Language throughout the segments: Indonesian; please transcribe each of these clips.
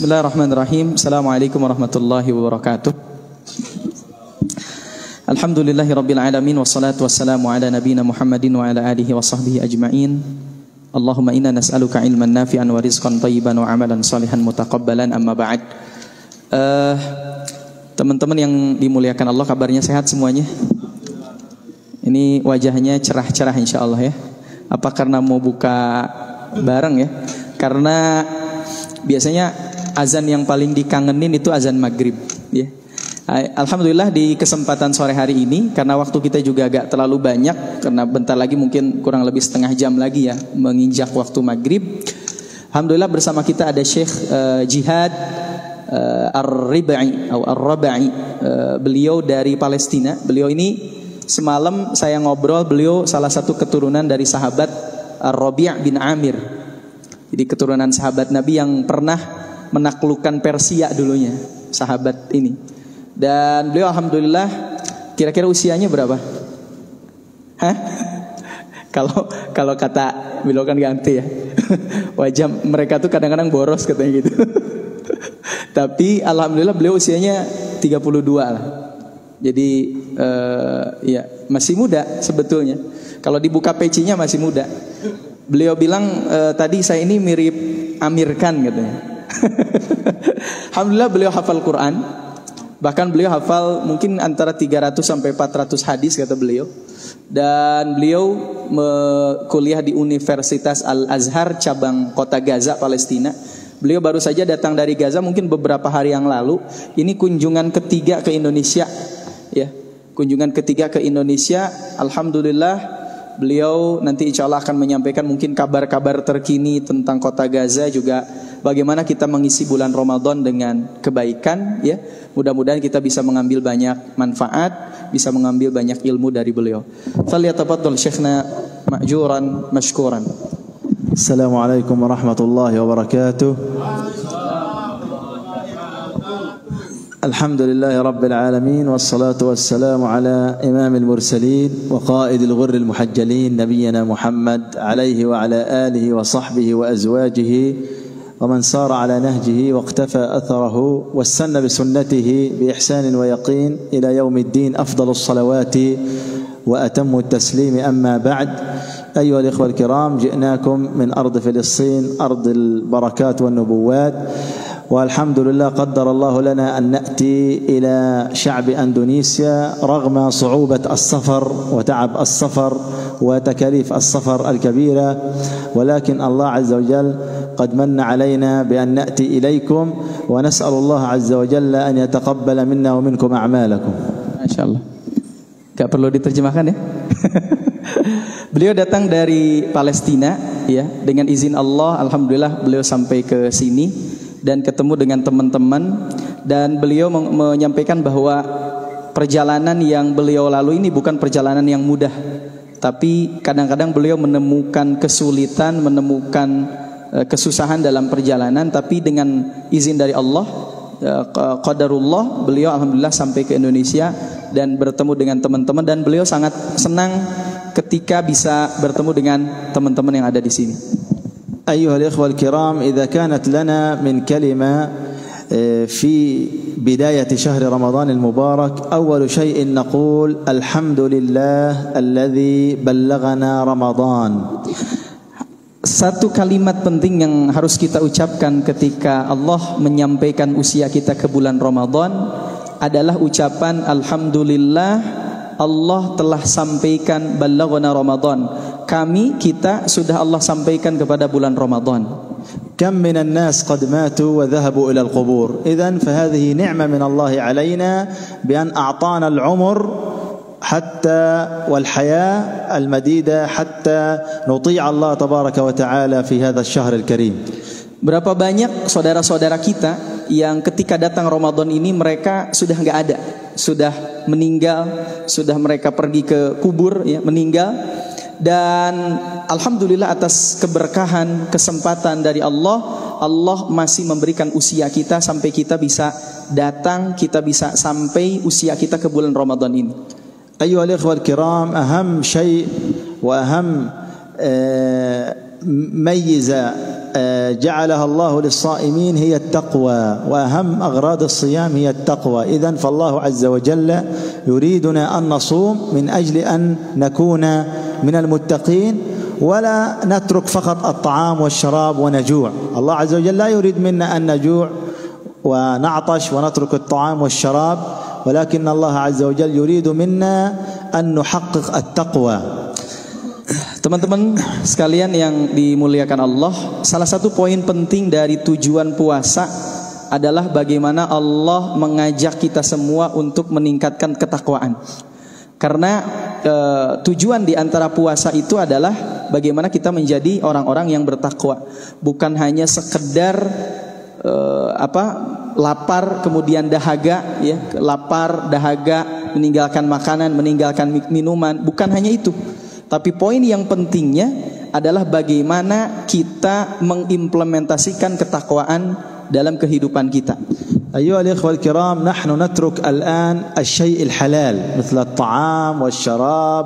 Bismillahirrahmanirrahim. Assalamualaikum warahmatullahi wabarakatuh. Alhamdulillahirabbil alamin wassalatu wassalamu ala nabiyyina Muhammadin wa ala alihi wa sahbihi ajmain. Allahumma inna nas'aluka ilman nafi'an wa rizqan thayyiban wa amalan salihan mutaqabbalan, amma ba'd. Teman-teman yang dimuliakan Allah, kabarnya sehat semuanya? Ini wajahnya cerah-cerah insyaallah ya. Apa karena mau buka bareng ya? Karena biasanya azan yang paling dikangenin itu azan maghrib ya. Alhamdulillah di kesempatan sore hari ini, karena waktu kita juga agak terlalu banyak, karena bentar lagi mungkin kurang lebih setengah jam lagi ya menginjak waktu maghrib. Alhamdulillah bersama kita ada Syekh Jihad Ar-Ribai atau Ar-Rabai. Beliau dari Palestina. Beliau ini semalam saya ngobrol, beliau salah satu keturunan dari sahabat Ar-Rabi' bin Amir. Jadi keturunan sahabat Nabi yang pernah menaklukkan Persia dulunya, sahabat ini. Dan beliau alhamdulillah, kira-kira usianya berapa? Hah? Kalau kata beliau kan ganti ya. Wajah mereka tuh kadang-kadang boros katanya gitu. Tapi alhamdulillah beliau usianya 32 lah. Jadi ya masih muda sebetulnya. Kalau dibuka pecinya masih muda. Beliau bilang tadi saya ini mirip Amir Khan katanya. Alhamdulillah beliau hafal Quran. Bahkan beliau hafal mungkin antara 300 sampai 400 hadis kata beliau. Dan beliau kuliah di Universitas Al-Azhar cabang kota Gaza, Palestina. Beliau baru saja datang dari Gaza mungkin beberapa hari yang lalu. Ini kunjungan ketiga ke Indonesia ya. Kunjungan ketiga ke Indonesia. Alhamdulillah beliau nanti insya Allah akan menyampaikan mungkin kabar-kabar terkini tentang kota Gaza, juga bagaimana kita mengisi bulan Ramadan dengan kebaikan ya. Mudah-mudahan kita bisa mengambil banyak manfaat, bisa mengambil banyak ilmu dari beliau. Falyatafaddal Syekhna ma'juran mashkuran. Assalamualaikum warahmatullahi wabarakatuh. الحمد لله رب العالمين والصلاة والسلام على إمام المرسلين وقائد الغر المحجلين نبينا محمد عليه وعلى آله وصحبه وأزواجه ومن سار على نهجه واقتفى أثره واستنى بسنته بإحسان ويقين إلى يوم الدين. أفضل الصلوات وأتم التسليم. أما بعد، أيها الإخوة الكرام، جئناكم من أرض فلسطين، أرض البركات والنبوات، والحمد لله قدر الله لنا أن نأتي إلى شعب أندونيسيا رغم صعوبة السفر وتعب السفر وتكاليف السفر الكبيرة، ولكن الله عز وجل قد من علينا بأن نأتي إليكم، ونسأل الله عز وجل أن يتقبل منا ومنكم أعمالكم. ما شاء الله. Gak perlu diterjemahkan ya. Beliau datang dari Palestina ya, dengan izin Allah. Alhamdulillah beliau sampai ke sini dan ketemu dengan teman-teman, dan beliau menyampaikan bahwa perjalanan yang beliau lalui ini bukan perjalanan yang mudah, tapi kadang-kadang beliau menemukan kesulitan, menemukan kesusahan dalam perjalanan, tapi dengan izin dari Allah, qadarullah, beliau alhamdulillah sampai ke Indonesia dan bertemu dengan teman-teman, dan beliau sangat senang ketika bisa bertemu dengan teman-teman yang ada di sini. أيها الإخوة الكرام، إذا كانت لنا من كلمة في بداية شهر رمضان المبارك، أول شيء نقول الحمد لله الذي بلغنا رمضان. Satu kalimat penting yang harus kita ucapkan ketika Allah menyampaikan usia kita ke bulan Ramadan adalah ucapan Alhamdulillah, Allah telah sampaikan ballaghana Ramadan. Kita sudah Allah sampaikan kepada bulan Ramadan. كم من الناس قد ماتوا وذهبوا إلى القبور. إذن فهذه نعمة من الله علينا بأن أعطانا العمر حتى والحياة المديدة حتى نطيع الله تبارك وتعالى في هذا الشهر الكريم. Berapa banyak saudara-saudara kita yang ketika datang Ramadan ini mereka sudah nggak ada, sudah meninggal, sudah mereka pergi ke kubur ya, meninggal. Dan alhamdulillah atas keberkahan, kesempatan dari Allah, Allah masih memberikan usia kita sampai kita bisa datang, kita bisa sampai usia kita ke bulan Ramadan ini. أيها الإخوة الكرام، أهم شيء وأهم ميزة جعلها الله للصائمين هي التقوى، وأهم أغراض الصيام هي التقوى. إذن فالله عز وجل يريدنا أن نصوم من أجل أن نكون من المتقين ولا نترك فقط الطعام والشراب ونجوع. الله عز وجل لا يريد منا أن نجوع ونعطش ونترك الطعام والشراب، ولكن الله عز وجل يريد منا أن نحقق التقوى. Teman-teman sekalian yang dimuliakan Allah, salah satu poin penting dari tujuan puasa adalah bagaimana Allah mengajak kita semua untuk meningkatkan ketakwaan. Karena tujuan di antara puasa itu adalah bagaimana kita menjadi orang-orang yang bertakwa, bukan hanya sekedar lapar kemudian dahaga, ya, lapar dahaga meninggalkan makanan, meninggalkan minuman, bukan hanya itu. Tapi poin yang pentingnya adalah bagaimana kita mengimplementasikan ketakwaan dalam kehidupan kita. أيها الإخوة الكرام، نحن نترك الآن الشيء الحلال مثل الطعام والشراب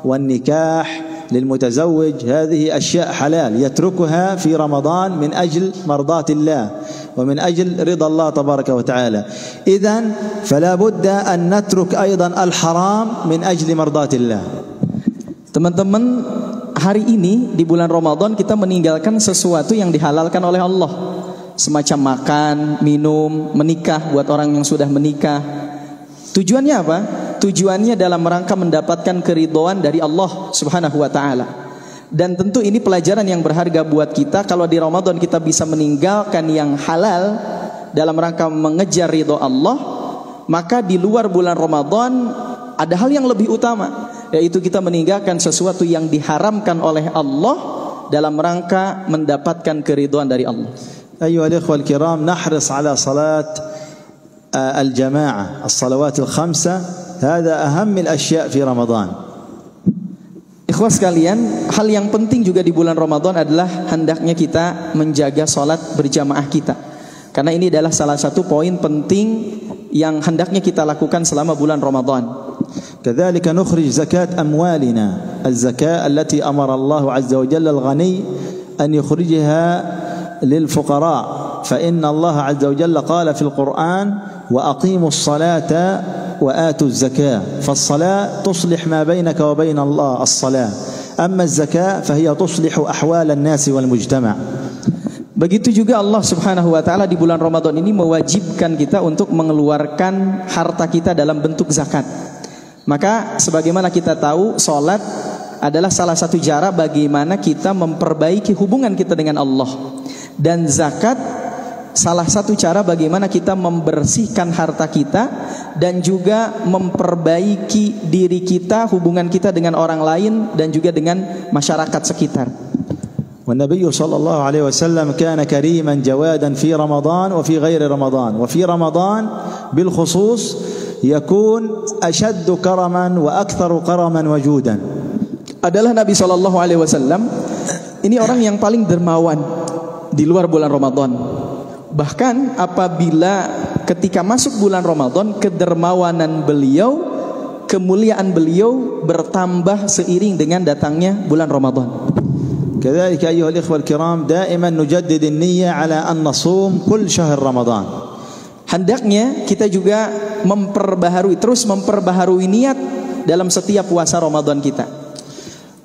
والنكاح للمتزوج، هذه أشياء حلال يتركها في رمضان من أجل مرضاة الله ومن أجل رضا الله تبارك وتعالى. إذن فلا بد أن نترك أيضا الحرام من أجل مرضاة الله. Teman-teman, hari ini di bulan Ramadan kita meninggalkan sesuatu yang dihalalkan oleh Allah, semacam makan, minum, menikah buat orang yang sudah menikah. Tujuannya apa? Tujuannya dalam rangka mendapatkan keridhaan dari Allah Subhanahu wa taala. Dan tentu ini pelajaran yang berharga buat kita. Kalau di Ramadan kita bisa meninggalkan yang halal dalam rangka mengejar ridha Allah, maka di luar bulan Ramadan ada hal yang lebih utama, yaitu kita meninggalkan sesuatu yang diharamkan oleh Allah dalam rangka mendapatkan keridhaan dari Allah. أيها الإخوة الكرام، نحرص على صلاة الجماعة، الصلوات الخمسة، هذا أهم الأشياء في رمضان. Ikhwah sekalian, hal yang penting juga di bulan Ramadan adalah hendaknya kita menjaga salat berjamaah kita. Karena ini adalah salah satu poin penting yang hendaknya kita lakukan selama bulan Ramadan. كذلك نخرج زكاة أموالنا، الزكاة التي أمر الله عز وجل الغني أن يخرجها للفقراء، فإن الله عز وجل قال في القرآن: وأقيموا الصلاة وآتوا الزكاة. فالصلاة تصلح ما بينك وبين الله الصلاة، أما الزكاة فهي تصلح أحوال الناس والمجتمع. Begitu juga Allah Subhanahu wa taala di bulan Ramadan ini mewajibkan kita untuk mengeluarkan harta kita dalam bentuk zakat. Maka sebagaimana kita tahu, salat adalah salah satu cara bagaimana kita memperbaiki hubungan kita dengan Allah. Dan zakat salah satu cara bagaimana kita membersihkan harta kita dan juga memperbaiki diri kita, hubungan kita dengan orang lain dan juga dengan masyarakat sekitar. والنبي صلى الله عليه وسلم كان كريما جوادا في رمضان وفي غير رمضان، وفي رمضان بالخصوص يكون أشد كرما وأكثر كرما وجودا. Adalah Nabi Shallallahu Alaihi Wasallam ini orang yang paling dermawan di luar bulan Ramadan. Bahkan apabila ketika masuk bulan Ramadan, kedermawanan beliau, kemuliaan beliau bertambah seiring dengan datangnya bulan Ramadan. كذلك أيها الإخوة الكرام، دائما نجدد النية على أن نصوم كل شهر رمضان. Hendaknya kita juga terus memperbaharui niat dalam setiap puasa Ramadan kita.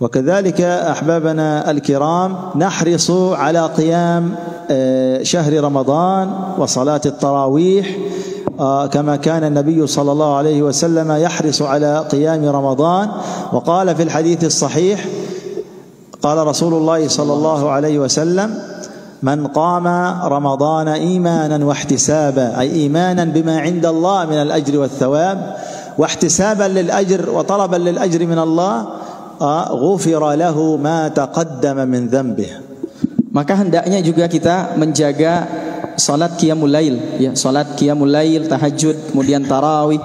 وكذلك أحبابنا الكرام نحرص على قيام شهر رمضان وصلاة التراويح كما كان النبي صلى الله عليه وسلم يحرص على قيام رمضان. وقال في الحديث الصحيح، قال رسول الله صلى الله عليه وسلم: من قام رمضان إيمانا واحتسابا، أي إيمانا بما عند الله من الأجر والثواب واحتسابا للأجر وطلبا للأجر من الله، غفر له ما تقدم من ذنبه. Maka hendaknya juga kita menjaga salat qiyamul lail, ya, salat qiyamul lail, tahajud, kemudian tarawih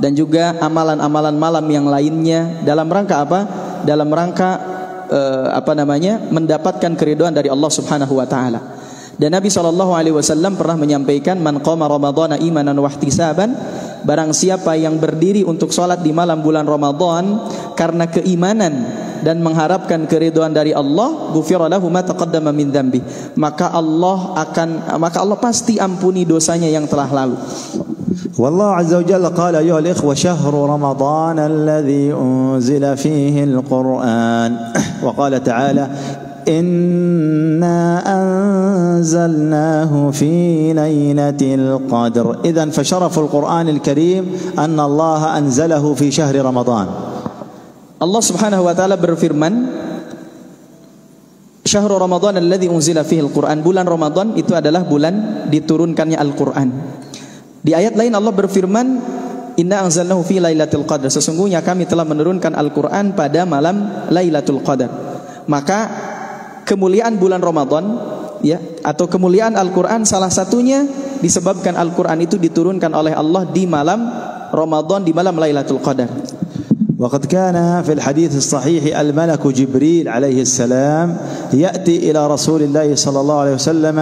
dan juga amalan-amalan malam yang lainnya dalam rangka apa? Dalam rangka mendapatkan keridhaan dari Allah Subhanahu wa taala. Dan Nabi SAW pernah menyampaikan, man qama ramadhana imanan wa ihtisaban, barang siapa yang berdiri untuk salat di malam bulan Ramadan karena keimanan dan mengharapkan keridhaan dari Allah, ghufira lahu ma taqaddama min dzambi, maka Allah pasti ampuni dosanya yang telah lalu. والله عز وجل قال أيها الإخوة شهر رمضان الذي أنزل فيه القرآن وقال تعالى إنا أنزلناه في ليلة القدر. إذن فشرف القرآن الكريم أن الله أنزله في شهر رمضان. Allah Subhanahu wa taala berfirman, Syahrul Ramadan alladzi unzila fihi al-Qur'an, bulan Ramadan itu adalah bulan diturunkannya Al-Qur'an. Di ayat lain Allah berfirman, Inna anzalnahu fi lailatul qadar, sesungguhnya kami telah menurunkan Al-Qur'an pada malam Lailatul Qadar. Maka kemuliaan bulan Ramadan, ya, atau kemuliaan Al-Qur'an salah satunya disebabkan Al-Qur'an itu diturunkan oleh Allah di malam Ramadan, di malam Lailatul Qadar. وقد كان في الحديث الصحيح الملك جبريل عليه السلام يأتي إلى رسول الله صلى الله عليه وسلم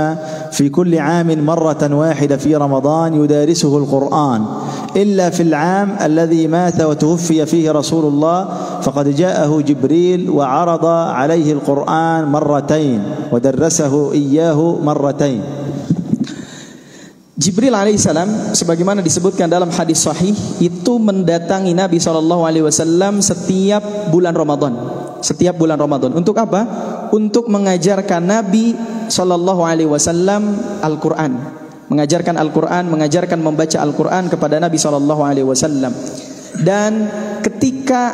في كل عام مرة واحدة في رمضان يدارسه القرآن، إلا في العام الذي مات وتوفي فيه رسول الله فقد جاءه جبريل وعرض عليه القرآن مرتين ودرسه إياه مرتين. Jibril alaihissalam sebagaimana disebutkan dalam hadis sahih itu mendatangi Nabi SAW setiap bulan Ramadan. Setiap bulan Ramadan. Untuk apa? Untuk mengajarkan Nabi SAW Al-Quran. Mengajarkan Al-Quran, mengajarkan membaca Al-Quran kepada Nabi SAW. Dan ketika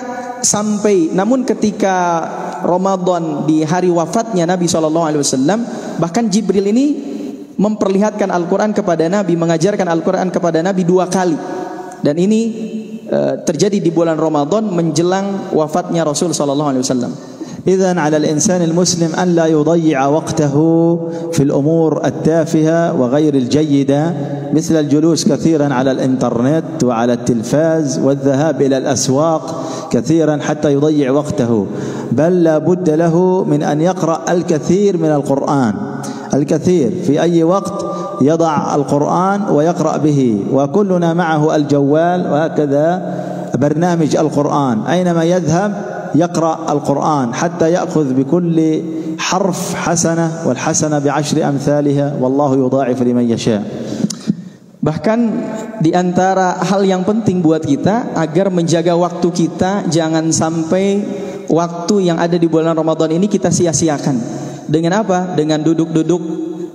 Ramadan di hari wafatnya Nabi SAW, bahkan Jibril ini memperlihatkan Al-Quran kepada Nabi, mengajarkan Al-Quran kepada Nabi 2 kali. Dan ini terjadi di bulan Ramadan menjelang wafatnya Rasul sallallahu alaihi wasallam. إذن على الإنسان المسلم أن لا يضيع وقته في الأمور التافهة وغير الجيدة مثل الجلوس كثيرا على الإنترنت وعلى التلفاز والذهاب إلى الأسواق كثيرا حتى يضيع وقته، بل لا بد له من أن يقرأ الكثير من القرآن، الكثير في أي وقت يضع القرآن ويقرأ به، وكلنا معه الجوال وهكذا برنامج القرآن، أينما يذهب يقرأ القرآن حتى يأخذ بكل حرف حسنة والحسنة ب10 أمثالها والله يضاعف لمن يشاء. Bahkan di antara hal yang penting buat kita agar menjaga waktu kita, jangan sampai waktu yang ada di bulan Ramadan ini kita sia-siakan. Dengan apa? Dengan duduk-duduk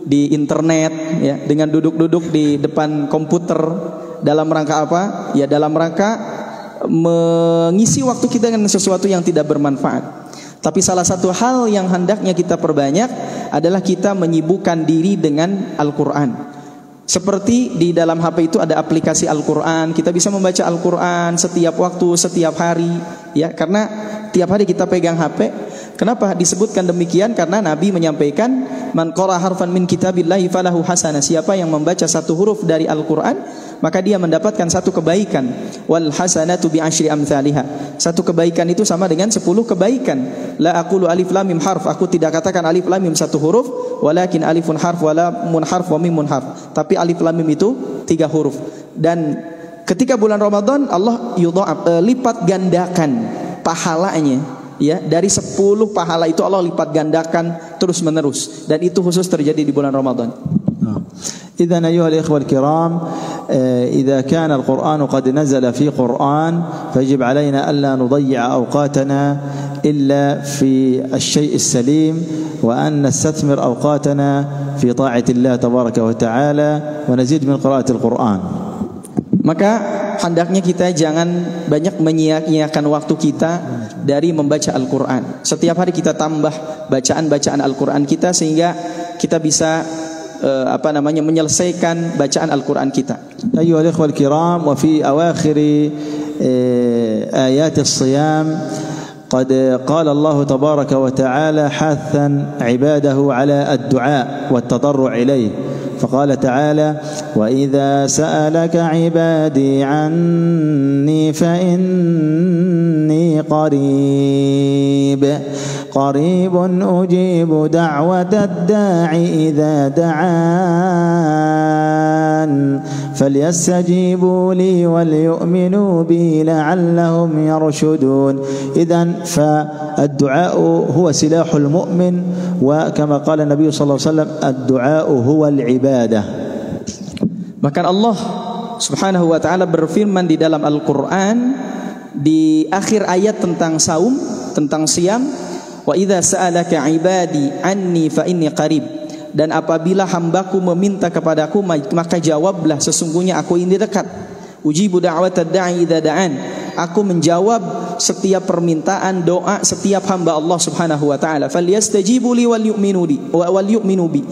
di internet, ya, dengan duduk-duduk di depan komputer. Dalam rangka apa? Ya, dalam rangka mengisi waktu kita dengan sesuatu yang tidak bermanfaat. Tapi salah satu hal yang hendaknya kita perbanyak adalah kita menyibukkan diri dengan Al-Quran. Seperti di dalam HP itu ada aplikasi Al-Quran, kita bisa membaca Al-Quran setiap waktu, setiap hari, ya, karena tiap hari kita pegang HP. Kenapa disebutkan demikian? Karena Nabi menyampaikan, man qara harfan min kitabillahi falahu hasanah. Siapa yang membaca satu huruf dari Al-Quran, maka dia mendapatkan satu kebaikan. Wal hasanatu bi10 amsalihha. Satu kebaikan itu sama dengan 10 kebaikan. La aqulu alif lam mim harf. Aku tidak katakan alif lam mim satu huruf, walakin alifun harf wa lamun harf wa mimun harf. Tapi alif lam mim itu 3 huruf. Dan ketika bulan Ramadan Allah lipat gandakan pahalanya. Ya, dari 10 pahala itu Allah lipat gandakan terus menerus, dan itu khusus terjadi di bulan Ramadan. إذن أيها الإخوة الكرام، إذا كان القرآن قد نزل في قرآن فيجب علينا ألا نضيع أوقاتنا إلا في الشيء السليم، وأن نستثمر أوقاتنا في طاعة الله تبارك وتعالى ونزيد من قراءة القرآن. Maka hendaknya kita jangan banyak menyia-nyiakan waktu kita dari membaca Al-Quran. Setiap hari kita tambah bacaan-bacaan Al-Quran kita sehingga kita bisa menyelesaikan bacaan Al-Quran kita. أيها الإخوة الكرام، وفي أواخر آيات الصيام قد قال الله تبارك وتعالى حاثا عباده على الدعاء والتضرع إليه، فقال تعالى وإذا سألك عبادي عني فإني قريب أجيب دعوة الداع إذا دعان فليستجيبوا لي وليؤمنوا بي لعلهم يرشدون. إذن فالدعاء هو سلاح المؤمن، وكما قال النبي صلى الله عليه وسلم الدعاء هو العبادة. Bahkan Allah Subhanahu wa taala berfirman di dalam Al-Qur'an di akhir ayat tentang saum, tentang siam, wa idza sa'alaka ibadi anni fa inni qarib, dan apabila hambaku meminta kepadaku maka jawablah, sesungguhnya aku ini dekat. Ujibu da'watad da'i idza da'an, aku menjawab setiap permintaan doa setiap hamba Allah Subhanahu wa taala. Falyastajibu li wal yu'minu bi,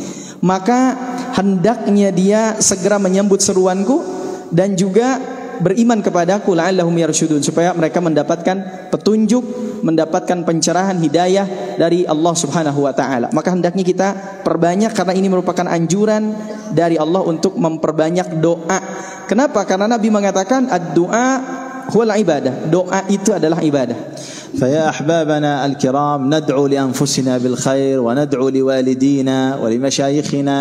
maka hendaknya dia segera menyambut seruanku dan juga beriman kepadaku, la'allahum yarshudun, supaya mereka mendapatkan petunjuk, mendapatkan pencerahan hidayah dari Allah Subhanahu wa taala. Maka hendaknya kita perbanyak, karena ini merupakan anjuran dari Allah untuk memperbanyak doa. Kenapa? Karena Nabi mengatakan ad-du'a huwal ibadah, doa itu adalah ibadah. فيا أحبابنا الكرام ندعو لأنفسنا بالخير وندعو لوالدينا ولمشايخنا،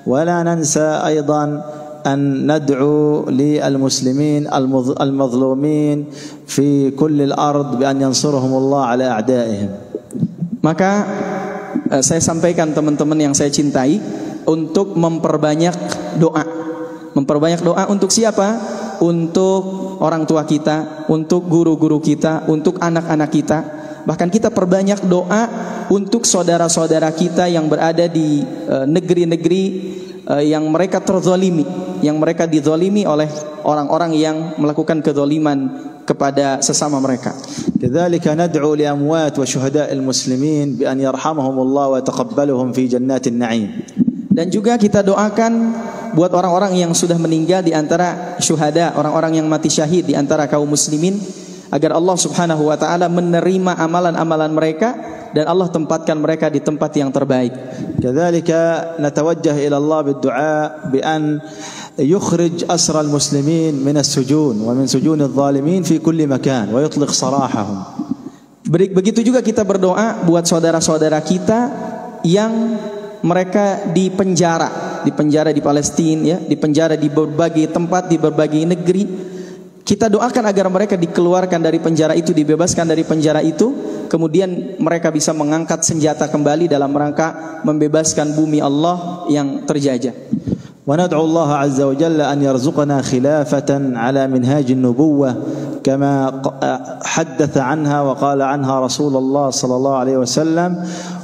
ولا ننسى أيضا أن ندعو للمسلمين المظلومين في كل الأرض بأن ينصرهم الله على أعدائهم. Maka saya sampaikan teman-teman yang saya cintai untuk memperbanyak doa. Memperbanyak doa untuk siapa? Untuk orang tua kita, untuk guru-guru kita, untuk anak-anak kita. Bahkan kita perbanyak doa untuk saudara-saudara kita yang berada di negeri-negeri yang mereka terzalimi, yang mereka dizalimi oleh orang-orang yang melakukan kezaliman kepada sesama mereka. كذلك ندعو لأموات وشهداء المسلمين بأن يرحمهم الله ويتقبلهم في جنات النعيم. Dan juga kita doakan buat orang-orang yang sudah meninggal di antara syuhada, orang-orang yang mati syahid di antara kaum muslimin, agar Allah Subhanahu wa taala menerima amalan-amalan mereka dan Allah tempatkan mereka di tempat yang terbaik. كذلك نتوجه إلى الله بالدعاء بأن يخرج أسرى المسلمين من السجون ومن سجون الظالمين في كل مكان ويطلق سراحهم. Begitu juga kita berdoa buat saudara-saudara kita yang mereka di penjara di Palestina, ya, di penjara di berbagai tempat, di berbagai negeri. Kita doakan agar mereka dikeluarkan dari penjara itu, dibebaskan dari penjara itu, kemudian mereka bisa mengangkat senjata kembali dalam rangka membebaskan bumi Allah yang terjajah. وندعو الله عز وجل أن يرزقنا خلافة على منهاج النبوة كما حدث عنها وقال عنها رسول الله صلى الله عليه وسلم،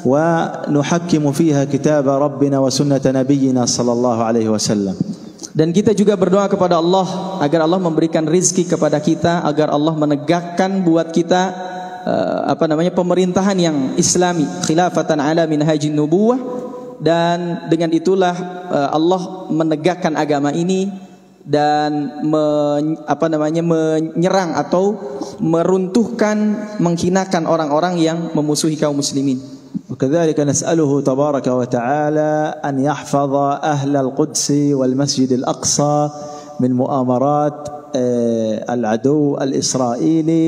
ونحكم فيها كتاب ربنا وسنة نبينا صلى الله عليه وسلم. Dan kita juga berdoa kepada Allah agar Allah memberikan rizki kepada kita, agar Allah menegakkan buat kita pemerintahan yang islami, khilafatan ala minhajin nubuwah. Dan dengan itulah Allah menegakkan agama ini dan menyerang atau meruntuhkan, menghinakan orang-orang yang memusuhi kaum muslimin. وكذلك نسأله تبارك وتعالى أن يحفظ أهل القدس والمسجد الأقصى من مؤامرات العدو الإسرائيلي،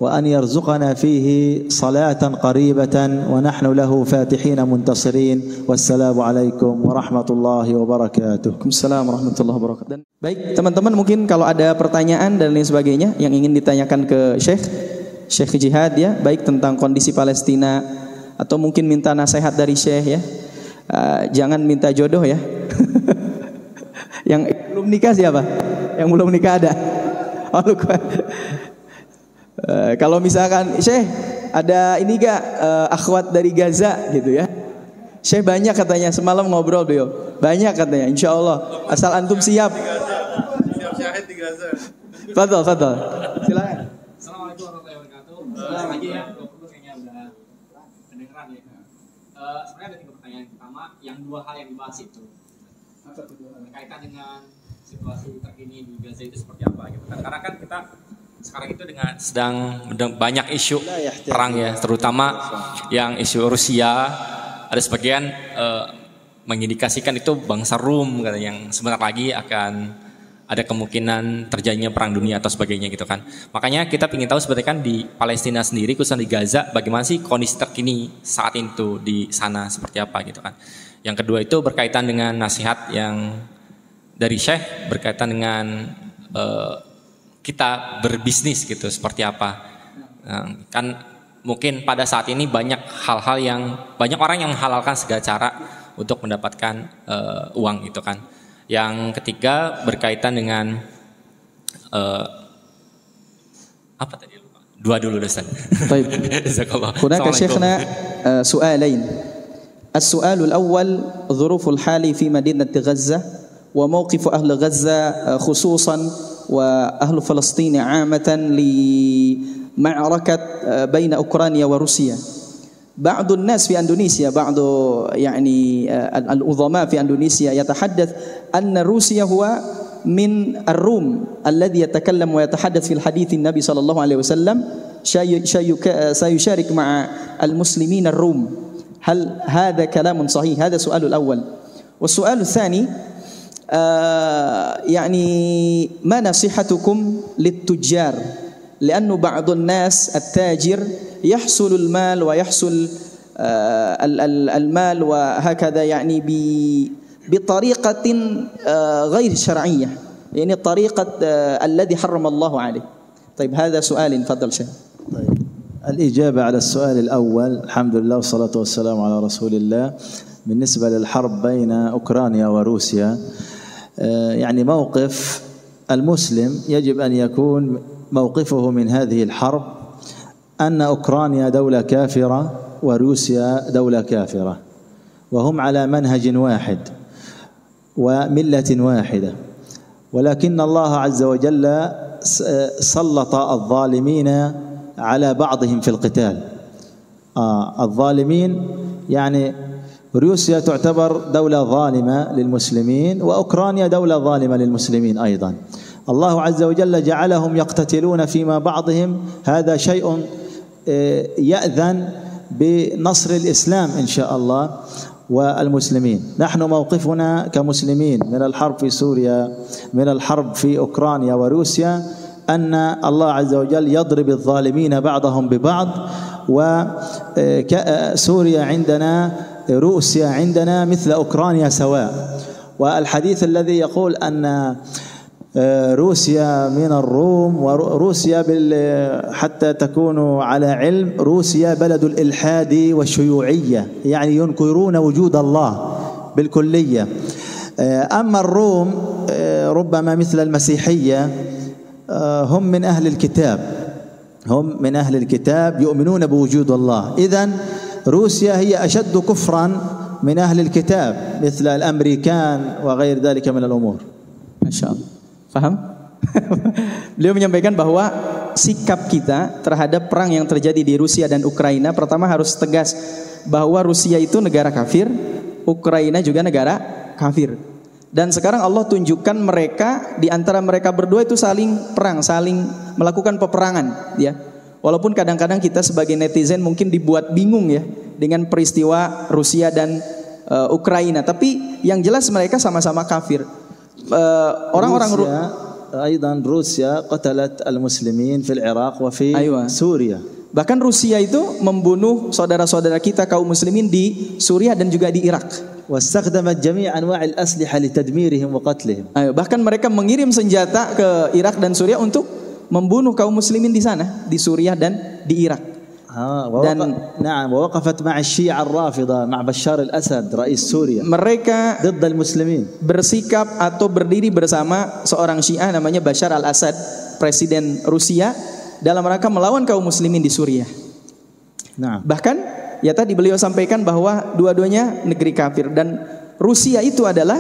وأن يرزقنا فيه صلاة قريبة ونحن له فاتحين منتصرين. والسلام عليكم ورحمة الله وبركاته. Waalaikumsalam warahmatullahi wabarakatuh. Baik teman-teman, mungkin kalau ada pertanyaan dan lain sebagainya yang ingin ditanyakan ke Syekh Jihad, ya, baik tentang kondisi Palestina atau mungkin minta nasihat dari Syekh, ya, jangan minta jodoh, ya. Yang belum nikah siapa? Yang belum nikah ada? Oh, kalau misalkan Syekh ada ini gak akhwat dari Gaza gitu, ya. Syekh banyak katanya, semalam ngobrol beliau. Banyak katanya, insya Allah. Asal antum siap. Siap syahid di Gaza. Fadal. Silakan. Assalamualaikum warahmatullahi wabarakatuh. Lagi ya, kayaknya udah kedengeran ya. Sebenarnya ada 3 pertanyaan. Pertama, yang 2 hal yang dibahas itu berkaitan dengan situasi terkini di Gaza itu seperti apa gitu kan. Karena kan kita sekarang itu sedang banyak isu perang, ya, terutama yang isu Rusia. Ada sebagian mengindikasikan itu bangsa Rum yang sebentar lagi akan ada kemungkinan terjadinya perang dunia atau sebagainya gitu kan. Makanya kita ingin tahu sebenarnya kan di Palestina sendiri, khususnya di Gaza, bagaimana sih kondisi terkini saat itu di sana seperti apa gitu kan. Yang kedua itu berkaitan dengan nasihat yang dari Syekh berkaitan dengan kita berbisnis gitu seperti apa. Kan mungkin pada saat ini banyak hal-hal yang banyak orang yang menghalalkan segala cara untuk mendapatkan uang gitu kan. Yang ketiga berkaitan dengan apa tadi lupa? Dua dulu Ustaz. طيب. هناك شيخنا سؤالين. السؤال الأول ظروف الحال في مدينة غزة وموقف أهل غزة خصوصا وأهل فلسطين عامة لمعركة بين أوكرانيا وروسيا. بعض الناس في إندونيسيا بعض يعني العظماء في إندونيسيا يتحدث أن روسيا هو من الروم الذي يتكلم ويتحدث في الحديث النبي صلى الله عليه وسلم سيشارك مع المسلمين الروم. هل هذا كلام صحيح؟ هذا السؤال الأول. والسؤال الثاني يعني ما نصيحتكم للتجار؟ لأنه بعض الناس التاجر يحصل المال ويحصل المال وهكذا يعني بطريقة غير شرعية، يعني الطريقة الذي حرم الله عليه. طيب هذا سؤال، تفضل شيخ. طيب الإجابة على السؤال الأول، الحمد لله والصلاة والسلام على رسول الله. بالنسبة للحرب بين أوكرانيا وروسيا، يعني موقف المسلم يجب أن يكون موقفه من هذه الحرب أن أوكرانيا دولة كافرة وروسيا دولة كافرة، وهم على منهج واحد وملة واحدة، ولكن الله عز وجل سلط الظالمين على بعضهم في القتال. الظالمين يعني روسيا تعتبر دولة ظالمة للمسلمين، وأوكرانيا دولة ظالمة للمسلمين أيضا. الله عز وجل جعلهم يقتتلون فيما بعضهم، هذا شيء يأذن بنصر الإسلام إن شاء الله والمسلمين. نحن موقفنا كمسلمين من الحرب في سوريا، من الحرب في أوكرانيا وروسيا، أن الله عز وجل يضرب الظالمين بعضهم ببعض، وسوريا عندنا روسيا عندنا مثل أوكرانيا سواء. والحديث الذي يقول أن روسيا من الروم، وروسيا حتى تكونوا على علم روسيا بلد الإلحاد والشيوعية، يعني ينكرون وجود الله بالكلية. أما الروم ربما مثل المسيحية، هم من أهل الكتاب، هم من أهل الكتاب يؤمنون بوجود الله. إذن روسيا هي أشد كفرا من أهل الكتاب مثل الأمريكان وغير ذلك من الأمور. ما شاء الله. Paham? Beliau menyampaikan bahwa sikap kita terhadap perang yang terjadi di Rusia dan Ukraina, pertama harus tegas bahwa Rusia itu negara kafir, Ukraina juga negara kafir. Dan sekarang Allah tunjukkan mereka, di antara mereka berdua itu saling perang, saling melakukan peperangan, ya. Walaupun kadang-kadang kita sebagai netizen mungkin dibuat bingung ya dengan peristiwa Rusia dan Ukraina, tapi yang jelas mereka sama-sama kafir. Orang-orang أيضا روسيا قتلت المسلمين في العراق وفي سوريا. Bahkan Rusia itu membunuh saudara-saudara kita kaum muslimin di Suriah dan juga di Irak. واستخدمت جميع أنواع الأسلحة لتدميرهم وقتلهم. Bahkan mereka mengirim senjata ke Irak dan Suriah untuk membunuh kaum muslimin di sana, di Suriah dan di Irak. نعم ووقفت مع الشيعة الرافضة مع بشار الأسد رئيس سوريا. Mereka ضد المسلمين. Bersikap atau berdiri bersama seorang Syiah namanya Bashar al-Assad, presiden Rusia, dalam rangka melawan kaum muslimin di Suriah. Nah. Bahkan ya tadi beliau sampaikan bahwa dua-duanya negeri kafir, dan Rusia itu adalah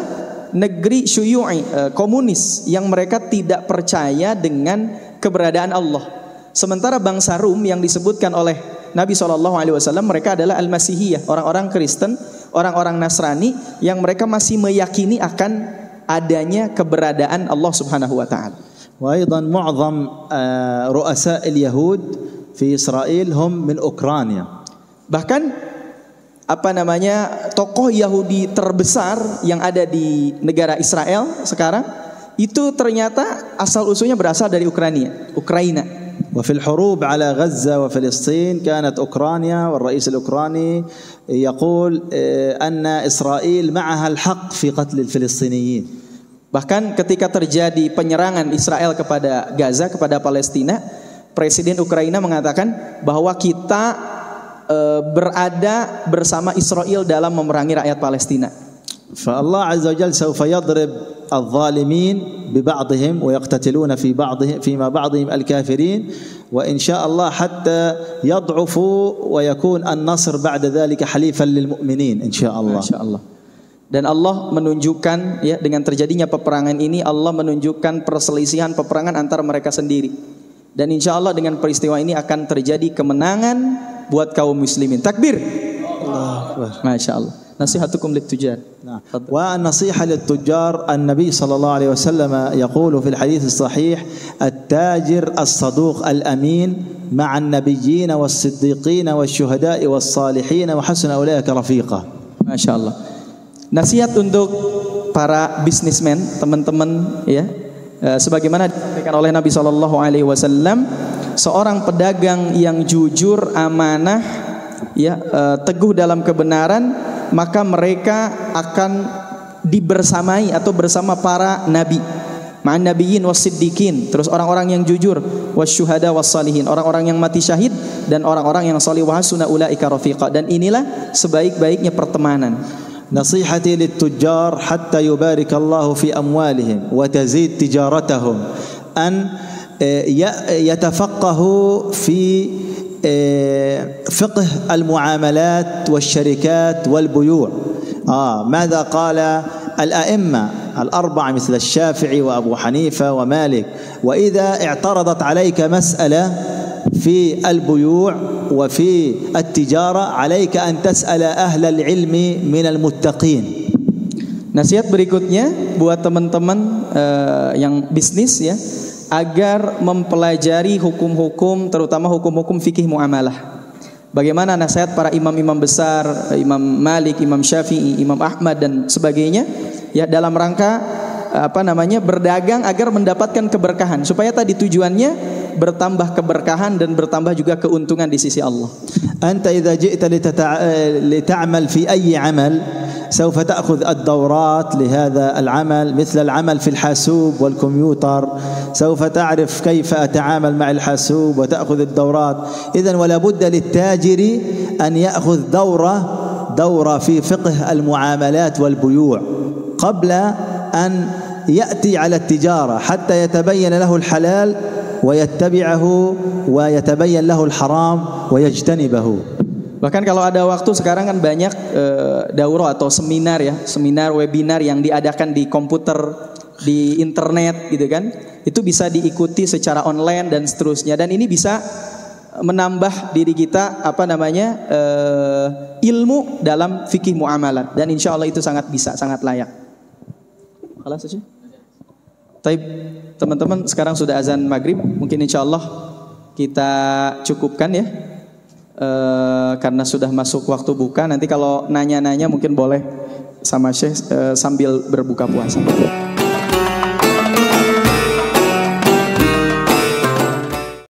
negeri syuyu'i, komunis yang mereka tidak percaya dengan keberadaan Allah. Sementara bangsa Rum yang disebutkan oleh Nabi SAW, mereka adalah al-Masihiyah, orang-orang Kristen, orang-orang Nasrani yang mereka masih meyakini akan adanya keberadaan Allah Subhanahu wa taala. وأيضا معظم رؤساء اليهود في إسرائيل هم من أوكرانيا. Bahkan tokoh Yahudi terbesar yang ada di negara Israel sekarang itu ternyata asal usulnya berasal dari Ukraina. وفي الحروب على غزة وفلسطين كانت أوكرانيا والرئيس الأوكراني يقول أن إسرائيل معها الحق في قتل الفلسطينيين. Bahkan ketika terjadi penyerangan Israel kepada Gaza, kepada Palestina, Presiden Ukraina mengatakan bahwa kita berada bersama Israel dalam memerangi rakyat Palestina. فالله عز وجل سوف يضرب الظالمين ببعضهم ويقتتلون فيما بعضهم الكافرين وإن شاء الله حتى يضعفوا ويكون النصر بعد ذلك حليفا للمؤمنين إن شاء الله. Dan Allah menunjukkan ya dengan terjadinya peperangan ini Allah menunjukkan perselisihan peperangan antara mereka sendiri. Dan insya Allah dengan peristiwa ini akan terjadi kemenangan buat kaum muslimin. Takbir. Masya Allah. نصيحتكم للتجار. والنصيحة للتجار النبي صلى الله عليه وسلم يقول في الحديث الصحيح التاجر الصدوق الأمين مع النبيين والصديقين والشهداء والصالحين وحسن أولئك رفيقا. ما شاء الله. Nasihat untuk para bisnismen, teman-teman ya. Sebagaimana disampaikan oleh Nabi SAW, seorang pedagang yang jujur, amanah, ya, teguh dalam kebenaran, maka mereka akan dibersamai atau bersama para nabi, ma'an nabiyyin was-siddiqin, terus orang-orang yang jujur, wasyuhada was-salihin, orang-orang yang mati syahid dan orang-orang yang salih, wa hasuna ulaika rafiqa. Dan inilah sebaik-baiknya pertemanan. نصيحتي للتجار حتى يبارك الله في أموالهم وتزيد تجارتهم أن يتفقهوا في فقه المعاملات والشركات والبيوع. ماذا قال الأئمة الأربعة مثل الشافعي وأبو حنيفة ومالك؟ وإذا اعترضت عليك مسألة في البيوع وفي التجارة عليك أن تسأل أهل العلم من المتقين. Nasihat berikutnya buat teman-teman yang bisnis ya, agar mempelajari hukum-hukum, terutama hukum-hukum fikih muamalah. Bagaimana nasihat para imam-imam besar, Imam Malik, Imam Syafi'i, Imam Ahmad dan sebagainya ya, dalam rangka berdagang agar mendapatkan keberkahan, supaya tadi tujuannya bertambah keberkahan dan bertambah juga keuntungan di sisi Allah. Anta idza ji'ta lita'mal fi ayyi 'amal سوف تأخذ الدورات لهذا العمل مثل العمل في الحاسوب والكمبيوتر، سوف تعرف كيف أتعامل مع الحاسوب وتأخذ الدورات. إذن ولا بد للتاجر أن يأخذ دورة في فقه المعاملات والبيوع قبل أن يأتي على التجارة حتى يتبين له الحلال ويتبعه ويتبين له الحرام ويجتنبه. Bahkan kalau ada waktu sekarang kan banyak daurah atau seminar ya, seminar webinar yang diadakan di komputer, di internet gitu kan. Itu bisa diikuti secara online dan seterusnya, dan ini bisa menambah diri kita ilmu dalam fikih muamalat, dan insya Allah itu sangat bisa, sangat layak. Halas saja. Taib, teman-teman, sekarang sudah azan maghrib, mungkin insya Allah kita cukupkan ya. Karena sudah masuk waktu buka. Nanti kalau nanya-nanya mungkin boleh sama Syekh sambil berbuka puasa.